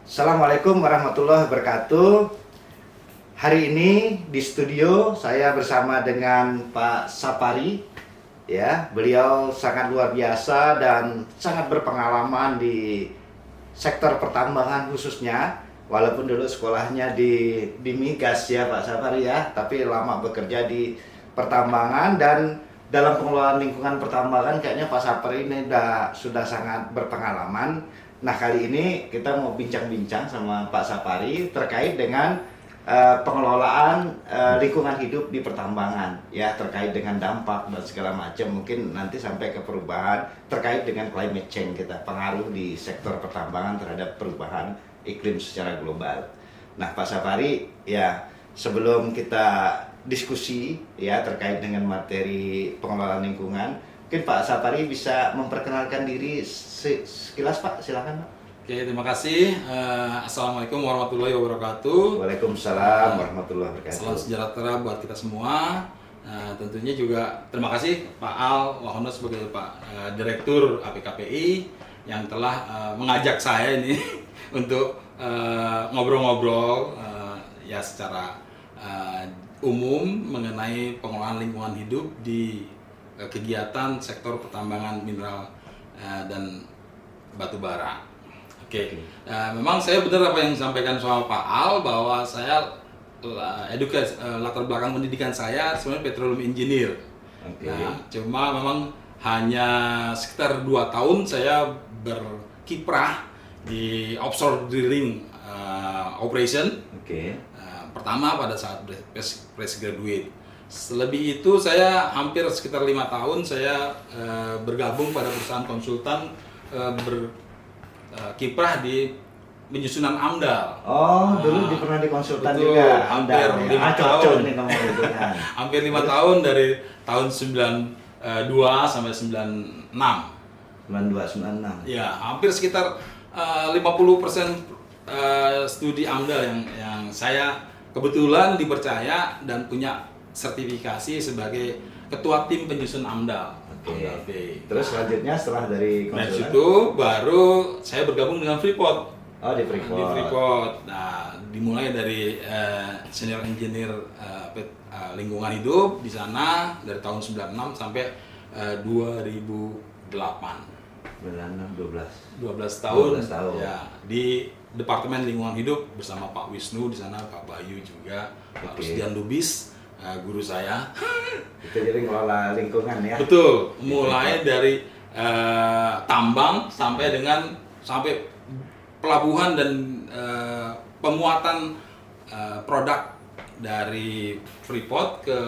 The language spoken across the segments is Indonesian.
Assalamualaikum warahmatullahi wabarakatuh. Hari ini di studio saya bersama dengan Pak Sapari. Ya, beliau sangat luar biasa dan sangat berpengalaman di sektor pertambangan khususnya. Walaupun dulu sekolahnya di migas ya Pak Sapari ya, tapi lama bekerja di pertambangan dan dalam pengelolaan lingkungan pertambangan kayaknya Pak Sapari ini sudah sangat berpengalaman. Nah, kali ini kita mau bincang-bincang sama Pak Sapari terkait dengan pengelolaan lingkungan hidup di pertambangan ya, terkait dengan dampak dan segala macam, mungkin nanti sampai ke perubahan terkait dengan climate change kita, pengaruh di sektor pertambangan terhadap perubahan iklim secara global. Nah, Pak Sapari ya, sebelum kita diskusi ya terkait dengan materi pengelolaan lingkungan, mungkin Pak Sapari bisa memperkenalkan diri sekilas Pak, silakan Pak. Oke, terima kasih. Assalamualaikum warahmatullahi wabarakatuh. Waalaikumsalam warahmatullahi wabarakatuh. Salam sejahtera buat kita semua. Tentunya juga terima kasih Pak Al Wahono sebagai Pak Direktur APKPI yang telah mengajak saya ini untuk ngobrol-ngobrol ya secara umum mengenai pengelolaan lingkungan hidup di kegiatan sektor pertambangan mineral dan batu bara. Oke. Memang saya benar apa yang disampaikan sama Pak Al bahwa saya latar belakang pendidikan saya sebenarnya petroleum engineer. Nah, cuma memang hanya sekitar 2 tahun saya berkiprah di offshore drilling operation. Pertama pada saat fresh graduate. Selebih itu saya hampir sekitar 5 tahun saya bergabung pada perusahaan konsultan berkiprah di penyusunan AMDAL. Oh, dulu pernah di konsultan juga. Hampir 5 tahun. Hampir 5 tahun dari tahun 92 sampai 96. 96. Ya, hampir sekitar 50% studi AMDAL yang saya kebetulan dipercaya dan punya sertifikasi sebagai ketua tim penyusun AMDAL. Terus selanjutnya setelah dari konsultan? Nah, itu baru saya bergabung dengan Freeport. Oh, di Freeport. Nah, dimulai dari senior engineer lingkungan hidup di sana dari tahun 96 sampai 2008. 12 tahun. Ya, di Departemen Lingkungan Hidup bersama Pak Wisnu di sana, Pak Bayu juga, Pak Rusdian Lubis, guru saya. Itu jadi ngelola lingkungan ya. Betul, mulai dari tambang sampai pelabuhan dan pemuatan produk dari Freeport ke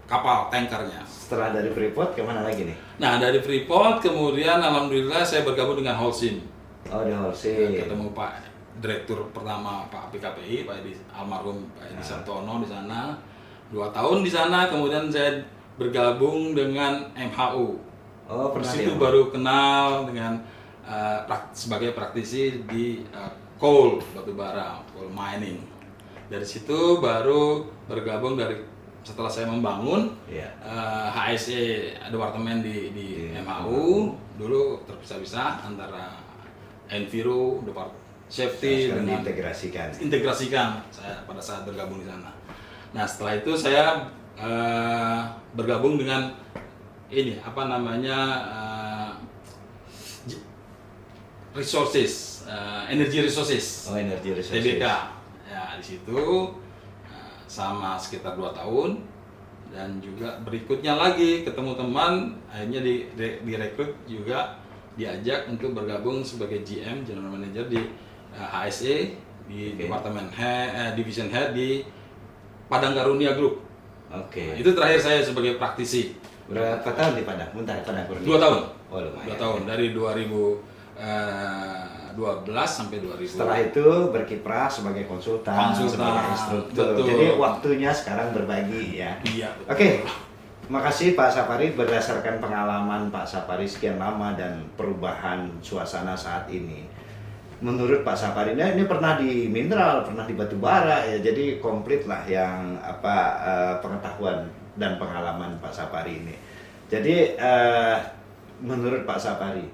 kapal tankernya. Setelah dari Freeport kemana lagi nih? Nah, dari Freeport kemudian alhamdulillah saya bergabung dengan Holcim. Oh, di Holcim. Ketemu Pak Direktur pertama Pak APKPI, Pak Edi, almarhum Pak Edi Sartono di sana. 2 tahun di sana, kemudian saya bergabung dengan MHU. Oh, pernah. Di situ baru kenal dengan sebagai praktisi di coal, batu bara, coal mining. Dari situ baru bergabung setelah saya membangun HSE departemen di MHU. Dulu terpisah-pisah antara Enviro, safety dengan integrasikan saya pada saat bergabung di sana. Nah, setelah itu saya bergabung dengan energy resources. Oh, energy resources. TBK. Ya, di situ sama sekitar 2 tahun dan juga berikutnya lagi ketemu teman, akhirnya direkrut juga, diajak untuk bergabung sebagai GM General Manager di HSE di Departemen Division Head di Padang Karunia Group. Itu terakhir saya sebagai praktisi. Berapa tahun di Padang? Padang Karunia? 2 tahun. Oh, lumayan. 2 tahun dari 2012 sampai 2000. Setelah itu berkiprah sebagai konsultan, sebagai instruktur. Betul. Jadi waktunya sekarang berbagi ya. Iya. Oke. Makasih Pak Sapari, berdasarkan pengalaman Pak Sapari sekian lama dan perubahan suasana saat ini. Menurut Pak Sapari ini pernah di mineral, pernah di batu bara ya, jadi komplit lah yang pengetahuan dan pengalaman Pak Sapari ini. Jadi menurut Pak Sapari,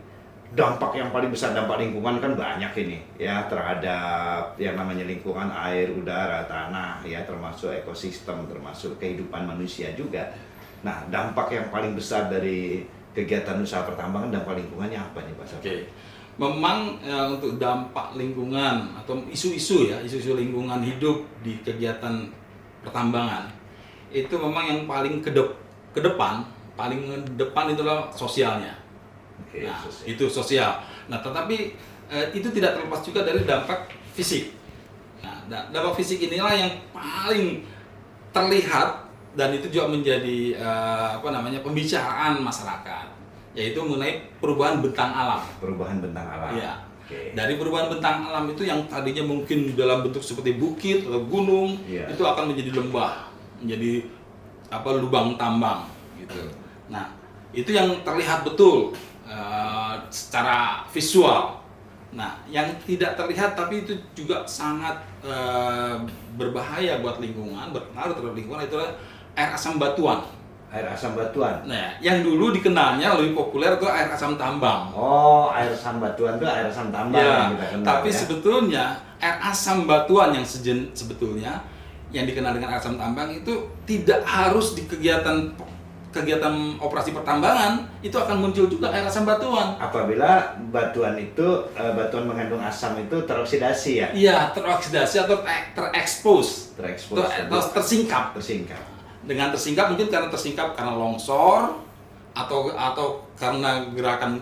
dampak yang paling besar, dampak lingkungan kan banyak ini ya, terhadap yang namanya lingkungan, air, udara, tanah ya, termasuk ekosistem, termasuk kehidupan manusia juga. Nah, dampak yang paling besar dari kegiatan usaha pertambangan, dampak lingkungannya apa nih Pak Safari? Oke. Memang untuk dampak lingkungan atau isu-isu lingkungan hidup di kegiatan pertambangan itu memang yang paling ke depan itulah sosialnya. Oke, Nah, sosial. itu sosial. Nah, tetapi itu tidak terlepas juga dari dampak fisik. Nah, dampak fisik inilah yang paling terlihat dan itu juga menjadi pembicaraan masyarakat, yaitu mengenai perubahan bentang alam. Perubahan bentang alam. Iya. Oke. Dari perubahan bentang alam itu yang tadinya mungkin dalam bentuk seperti bukit atau gunung, Iya. itu akan menjadi lembah, menjadi lubang tambang gitu. Nah, itu yang terlihat betul secara visual. Nah, yang tidak terlihat tapi itu juga sangat berbahaya buat lingkungan, berpengaruh terhadap lingkungan, itu adalah air asam batuan. Air asam batuan. Nah, yang dulu dikenalnya lebih populer itu air asam tambang. Oh, air asam batuan itu air asam tambang Ya, yang kita kenal tapi ya. sebetulnya air asam batuan yang sebetulnya yang dikenal dengan air asam tambang itu tidak harus di kegiatan operasi pertambangan itu akan muncul juga air asam batuan. Apabila batuan itu batuan mengandung asam itu teroksidasi ya, Iya, teroksidasi atau terekspos, terekspos, atau tersingkap. tersingkap. Dengan tersingkap mungkin karena longsor atau karena gerakan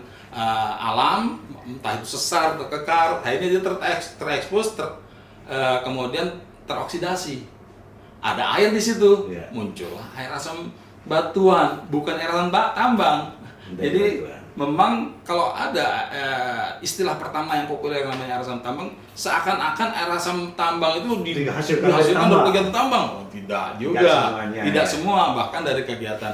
alam, entah itu sesar, terkekar, akhirnya dia terekspos, kemudian teroksidasi. Ada air di situ, Iya. muncullah air asam batuan, bukan air asam tambang. Dari Jadi batuan. memang kalau ada istilah pertama yang populer yang namanya air asam tambang, seakan-akan air asam tambang itu Dihasilkan dari dihasilkan dari tambang. kegiatan tambang. Oh, tidak juga, semuanya, tidak ya. semua, bahkan dari kegiatan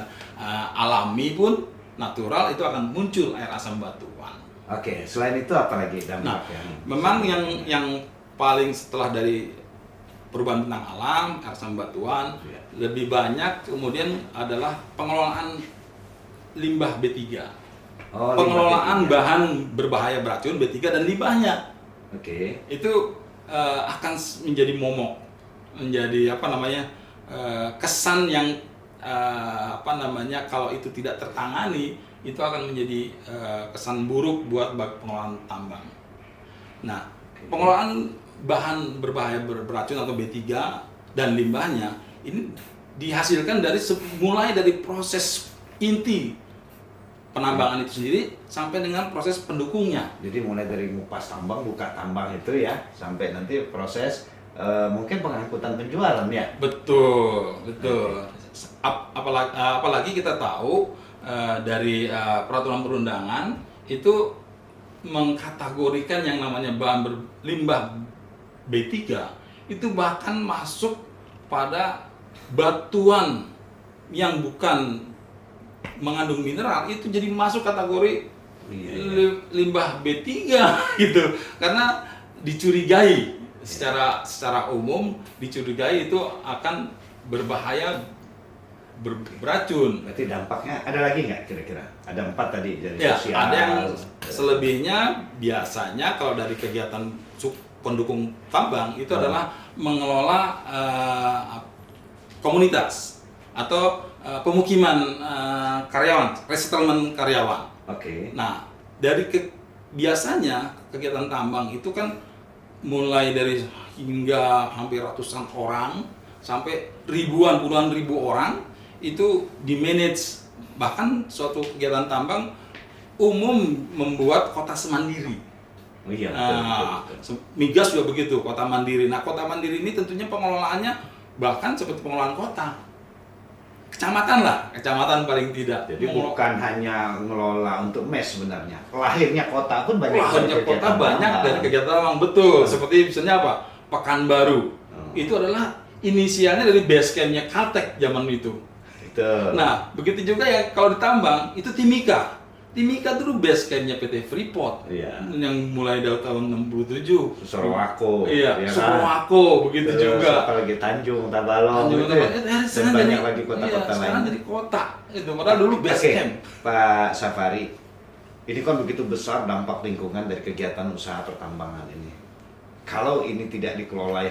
alami pun natural itu akan muncul air asam batuan. Oke, selain itu apa lagi Nah, dampak yang memang yang paling setelah dari perubahan bentang alam, air asam batuan, Ya. lebih banyak kemudian adalah pengelolaan limbah B3. Oh, Pengelolaan limbah B3. bahan berbahaya beracun B3 dan limbahnya. Oke. Itu akan menjadi momok, menjadi kesan yang kalau itu tidak tertangani itu akan menjadi kesan buruk buat pengelolaan tambang. Nah, pengelolaan bahan berbahaya beracun atau B3 dan limbahnya ini dihasilkan mulai dari proses inti penambangan itu sendiri sampai dengan proses pendukungnya. Jadi mulai dari ngupas tambang, buka tambang itu ya, sampai nanti proses mungkin pengangkutan penjualan ya. Betul. Apalagi kita tahu dari peraturan perundangan itu mengkategorikan yang namanya bahan limbah B3 itu bahkan masuk pada batuan yang bukan mengandung mineral itu jadi masuk kategori limbah B3 gitu, karena dicurigai secara umum dicurigai itu akan berbahaya, beracun. Berarti dampaknya ada lagi nggak kira-kira? Ada 4 tadi dari Ya, sosial. ada yang selebihnya biasanya kalau dari kegiatan pendukung tambang itu adalah mengelola komunitas atau pemukiman karyawan, resettlement karyawan. Oke. Nah, biasanya kegiatan tambang itu kan mulai dari hingga hampir ratusan orang sampai puluhan ribu orang itu di-manage. Bahkan suatu kegiatan tambang umum membuat kota semandiri. Oh iya, betul. Migas juga begitu, kota mandiri. Nah, kota mandiri ini tentunya pengelolaannya bahkan seperti pengelolaan kota. Kecamatan paling tidak. Jadi bukan hanya ngelola untuk mes sebenarnya. Lahirnya kota pun banyak. Lahirnya dari kota kegiatan banyak tambang. dari kegiatan tambang, betul. Seperti misalnya apa? Pekanbaru. Itu adalah inisialnya dari base camp-nya Caltech zaman itu. Betul. Nah, begitu juga ya kalau ditambang itu Timika. Timika dulu base camp-nya PT Freeport. Iya. Yang mulai dari tahun 67. Sorowako. Iya, ya kan? Sorowako begitu Terus juga. apalagi Tanjung, Tabalong, Tanjung gitu ya. Tabalong, Dan sekarang banyak jadi- lagi kota-kota iya, lain. sekarang jadi kota. Itu padahal dulu base Oke, camp. Pak Safari, ini kan begitu besar dampak lingkungan dari kegiatan usaha pertambangan ini. Kalau ini tidak dikelola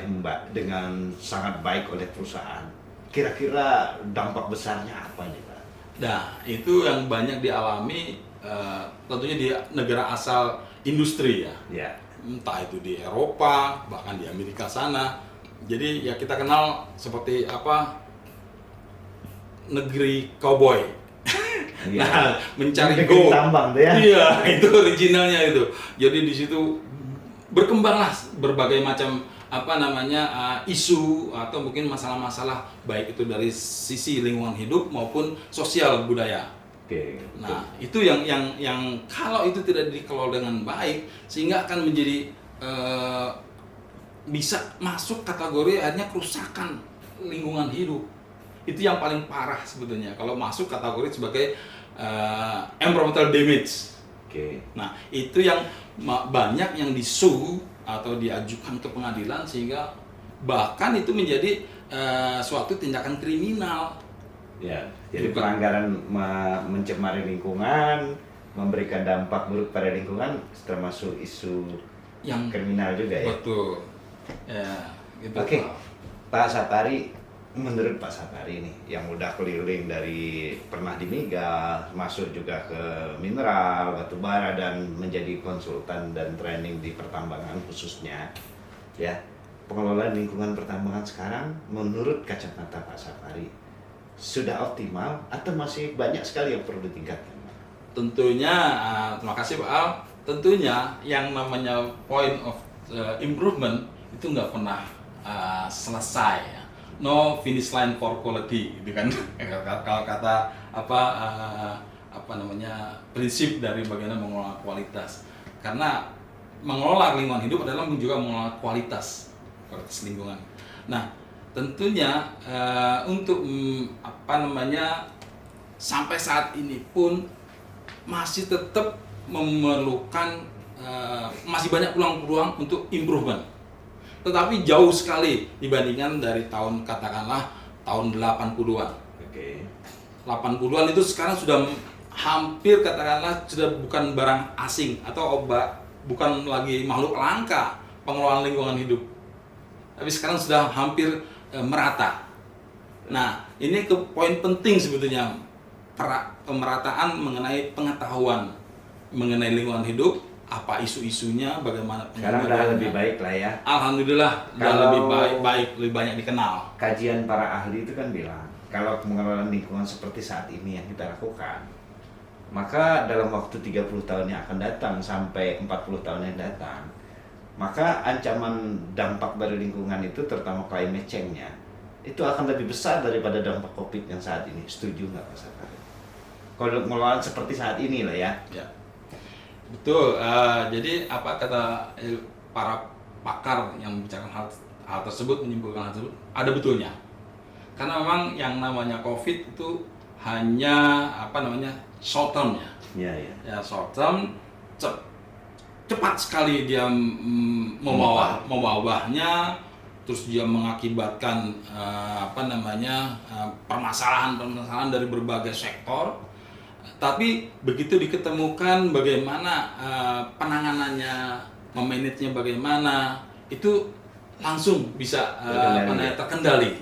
dengan sangat baik oleh perusahaan, kira-kira dampak besarnya apa nih Pak? Nah, itu yang banyak dialami tentunya di negara asal industri ya. Ya, Entah itu di Eropa, bahkan di Amerika sana. Jadi ya kita kenal seperti apa, negeri cowboy. iya. Nah, mencari Negeri gold. tambang tuh ya. Iya, itu originalnya itu. Jadi di situ berkembanglah berbagai macam isu atau mungkin masalah-masalah baik itu dari sisi lingkungan hidup maupun sosial budaya. Oke. Nah, itu yang kalau itu tidak dikelola dengan baik sehingga akan menjadi bisa masuk kategori akhirnya kerusakan lingkungan hidup. Itu yang paling parah sebetulnya kalau masuk kategori sebagai environmental damage. Oke. Nah, itu yang banyak yang disu atau diajukan ke pengadilan sehingga bahkan itu menjadi suatu tindakan kriminal. Ya, jadi pelanggaran mencemari lingkungan, memberikan dampak buruk pada lingkungan, termasuk isu Yang kriminal juga ya. betul. Ya, gitu. Oke, Pak Sapari, menurut Pak Sapari nih, yang udah keliling dari pernah di migas, masuk juga ke mineral, batu bara, dan menjadi konsultan dan training di pertambangan khususnya, ya, pengelolaan lingkungan pertambangan sekarang, menurut kacamata Pak Sapari, sudah optimal atau masih banyak sekali yang perlu ditingkatkan? Tentunya, terima kasih Pak Al. Tentunya yang namanya point of improvement itu nggak pernah selesai. Ya. No finish line for quality, gitu kan? Kalau kata prinsip dari bagaimana mengelola kualitas. Karena mengelola lingkungan hidup adalah juga mengelola kualitas lingkungan. Nah, tentunya untuk sampai saat ini pun masih tetap memerlukan masih banyak peluang-peluang untuk improvement. Tetapi jauh sekali dibandingkan dari tahun katakanlah tahun 80-an. Oke. 80-an itu sekarang sudah hampir katakanlah sudah bukan barang asing atau bukan lagi makhluk langka pengelolaan lingkungan hidup. Tapi sekarang sudah hampir merata. Nah, ini ke poin penting sebetulnya pemerataan mengenai pengetahuan mengenai lingkungan hidup, apa isu-isunya, bagaimana Sekarang udah lebih baik lah ya. Alhamdulillah udah Kalau lebih banyak dikenal. Kajian para ahli itu kan bilang, kalau pengelolaan lingkungan seperti saat ini yang kita lakukan, maka dalam waktu 30 tahun yang akan datang sampai 40 tahun yang datang, maka ancaman dampak dari lingkungan itu, terutama climate change-nya, itu akan lebih besar daripada dampak COVID yang saat ini. Setuju nggak Pak Sapari? Kalau pengelolaan seperti saat ini lah ya. Ya. Betul. Jadi apa kata para pakar yang membicarakan hal tersebut, menyimpulkan hal tersebut, ada betulnya. Karena memang yang namanya COVID itu hanya short term ya. Iya, iya. Ya short term, cepat sekali dia mewabahnya, terus dia mengakibatkan permasalahan dari berbagai sektor. Tapi begitu diketemukan bagaimana penanganannya, memanagenya bagaimana, itu langsung bisa terkendali.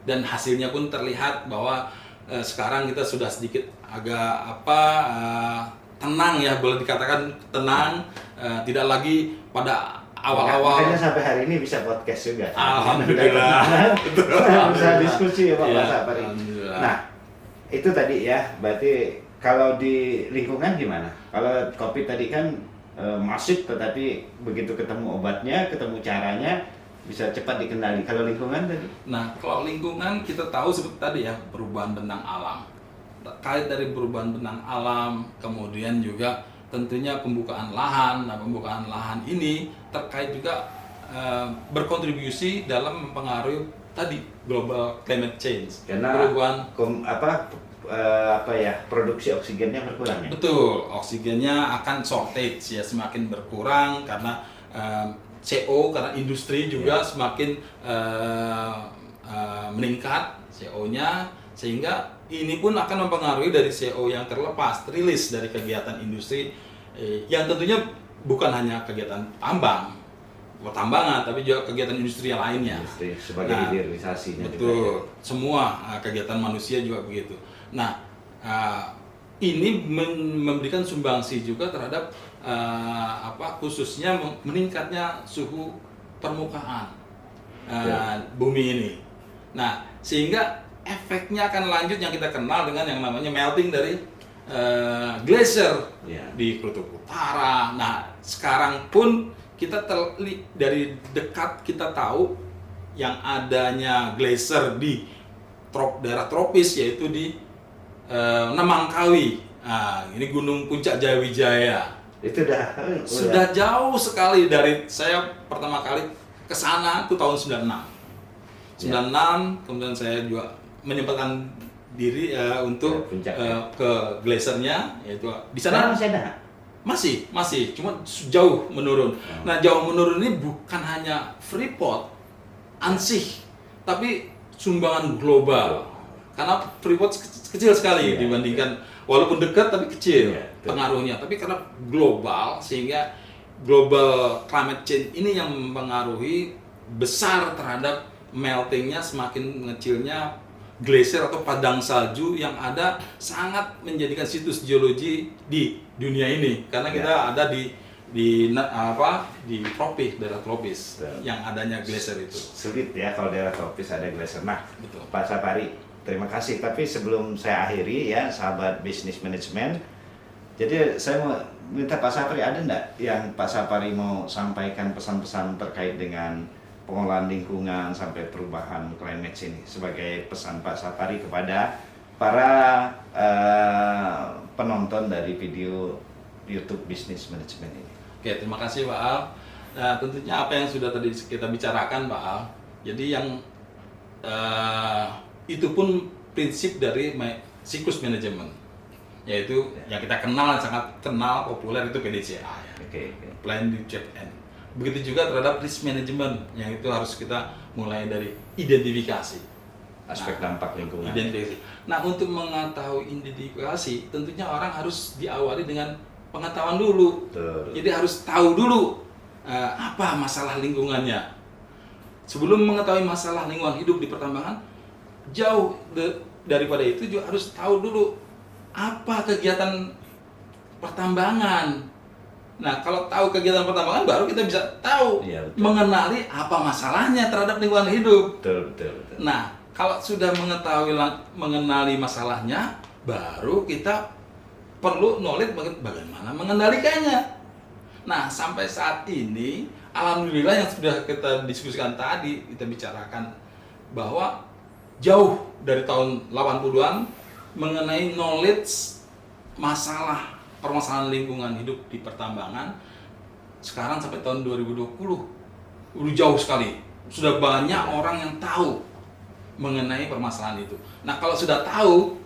Dan hasilnya pun terlihat bahwa sekarang kita sudah sedikit agak tenang ya, boleh dikatakan tenang, tidak lagi pada awal-awal. Makanya sampai hari ini bisa podcast juga. Alhamdulillah. Bisa diskusi ya Pak Ya, Sapari. alhamdulillah. Nah, itu tadi ya, berarti kalau di lingkungan gimana? Kalau COVID tadi kan masif, tetapi begitu ketemu obatnya, ketemu caranya, bisa cepat dikendali. Kalau lingkungan tadi? Nah, kalau lingkungan kita tahu seperti tadi ya, perubahan bentang alam. Terkait dari perubahan bentang alam, kemudian juga tentunya pembukaan lahan. Nah, pembukaan lahan ini terkait juga berkontribusi dalam mempengaruhi tadi global climate change. Karena perubahan produksi oksigennya berkurang ya? Betul, oksigennya akan shortage ya, semakin berkurang karena CO, karena industri juga semakin meningkat CO-nya, sehingga ini pun akan mempengaruhi dari CO yang terlepas, rilis dari kegiatan industri, yang tentunya bukan hanya kegiatan pertambangan, tapi juga kegiatan industri yang lainnya. Industri sebagai hilirisasinya juga, betul, ya. semua kegiatan manusia juga begitu. Nah, ini memberikan sumbangsi juga terhadap khususnya meningkatnya suhu permukaan bumi ini. Nah, sehingga efeknya akan lanjut yang kita kenal dengan yang namanya melting dari glacier di Kutub Utara. Nah, sekarang pun kita dari dekat kita tahu yang adanya glacier di daerah tropis, yaitu di Namangkawi. Nah, ini Gunung Puncak Jayawijaya. Itu sudah jauh sekali dari saya pertama kali ke sana itu tahun 96. Kemudian saya juga menyempatkan diri untuk ke glaciernya, yaitu di sana masih ada. Masih, cuma jauh menurun. Nah, jauh menurun ini bukan hanya Freeport ansih, tapi sumbangan global. Karena Freeport kecil sekali dibandingkan, walaupun dekat tapi kecil pengaruhnya. Tapi karena global, sehingga global climate change ini yang mempengaruhi besar terhadap meltingnya, semakin mengecilnya glacier atau padang salju yang ada, sangat menjadikan situs geologi di dunia ini, karena kita ada di tropis, daerah tropis. Betul. Yang adanya glacier itu sulit ya kalau daerah tropis ada glacier. Nah, betul. Pak Sapari, terima kasih. Tapi sebelum saya akhiri ya, sahabat bisnis manajemen, jadi saya mau minta Pak Sapari, ada enggak yang Pak Sapari mau sampaikan pesan-pesan terkait dengan pengelolaan lingkungan sampai perubahan climate change ini, sebagai pesan Pak Sapari kepada para penonton dari video YouTube Business Management ini? Oke, terima kasih Pak Al. Nah, tentunya apa yang sudah tadi kita bicarakan Pak Al, jadi yang itu pun prinsip dari siklus manajemen, yaitu yang kita kenal, sangat kenal, populer, itu PDCA ya. Plan, Do, Check, and begitu juga terhadap risk management, yang itu harus kita mulai dari identifikasi aspek dampak lingkungan. Nah, untuk mengetahui identifikasi, tentunya orang harus diawali dengan pengetahuan dulu. Betul. Jadi harus tahu dulu apa masalah lingkungannya. Sebelum mengetahui masalah lingkungan hidup di pertambangan, jauh daripada itu juga harus tahu dulu apa kegiatan pertambangan. Nah, kalau tahu kegiatan pertambangan, baru kita bisa tahu, mengenali apa masalahnya terhadap lingkungan hidup. Betul. Nah, kalau sudah mengenali masalahnya, baru kita perlu knowledge bagaimana mengendalikannya. Nah, sampai saat ini, alhamdulillah yang sudah kita diskusikan tadi, kita bicarakan bahwa jauh dari tahun 80-an mengenai knowledge permasalahan lingkungan hidup di pertambangan. Sekarang sampai tahun 2020 udah jauh sekali, sudah banyak orang yang tahu mengenai permasalahan itu. Nah, kalau sudah tahu,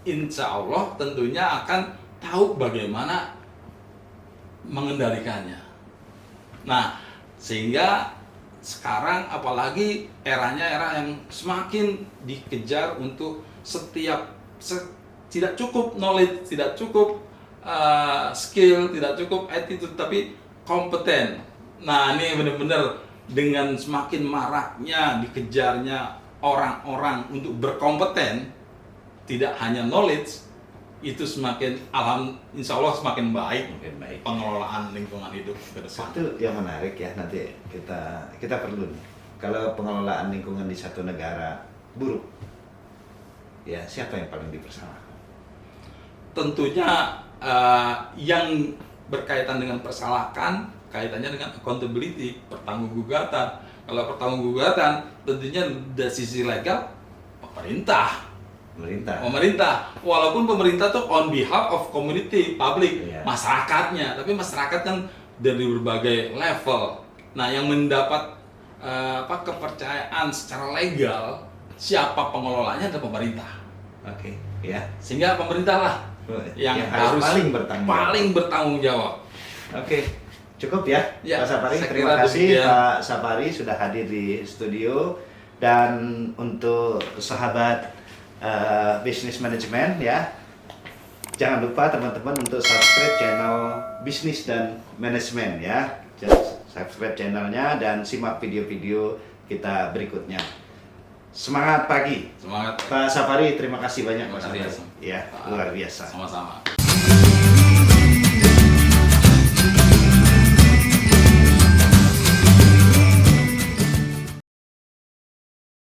insya Allah tentunya akan tahu bagaimana mengendalikannya. Nah, sehingga sekarang apalagi eranya era yang semakin dikejar untuk tidak cukup knowledge, tidak cukup skill, tidak cukup attitude, tapi kompeten. Nah, ini benar-benar dengan semakin maraknya dikejarnya orang-orang untuk berkompeten, tidak hanya knowledge, itu semakin insya Allah semakin baik pengelolaan lingkungan hidup ke depan. Itu yang menarik ya, nanti kita perlu nih. Kalau pengelolaan lingkungan di satu negara buruk, ya siapa yang paling dipersalahkan? Tentunya yang berkaitan dengan persalahkan, kaitannya dengan accountability, pertanggunggugatan. Kalau pertanggunggugatan, tentunya dari sisi legal, pemerintah. Walaupun pemerintah tuh on behalf of community, public, masyarakatnya, tapi masyarakat kan dari berbagai level. Nah, yang mendapat kepercayaan secara legal, siapa pengelolanya adalah pemerintah. Sehingga pemerintah lah yang harus paling bertanggung jawab. Cukup ya, Pak Sapari. Terima kasih Pak Sapari sudah hadir di studio. Dan untuk sahabat bisnis manajemen ya, Jangan lupa teman-teman untuk subscribe channel bisnis dan manajemen ya. Just subscribe channelnya dan simak video-video kita berikutnya. Semangat pagi. Semangat. Pak Sapari, terima kasih banyak Terima Pak kasih, Sapari. Ya, Pak. luar biasa. Sama-sama.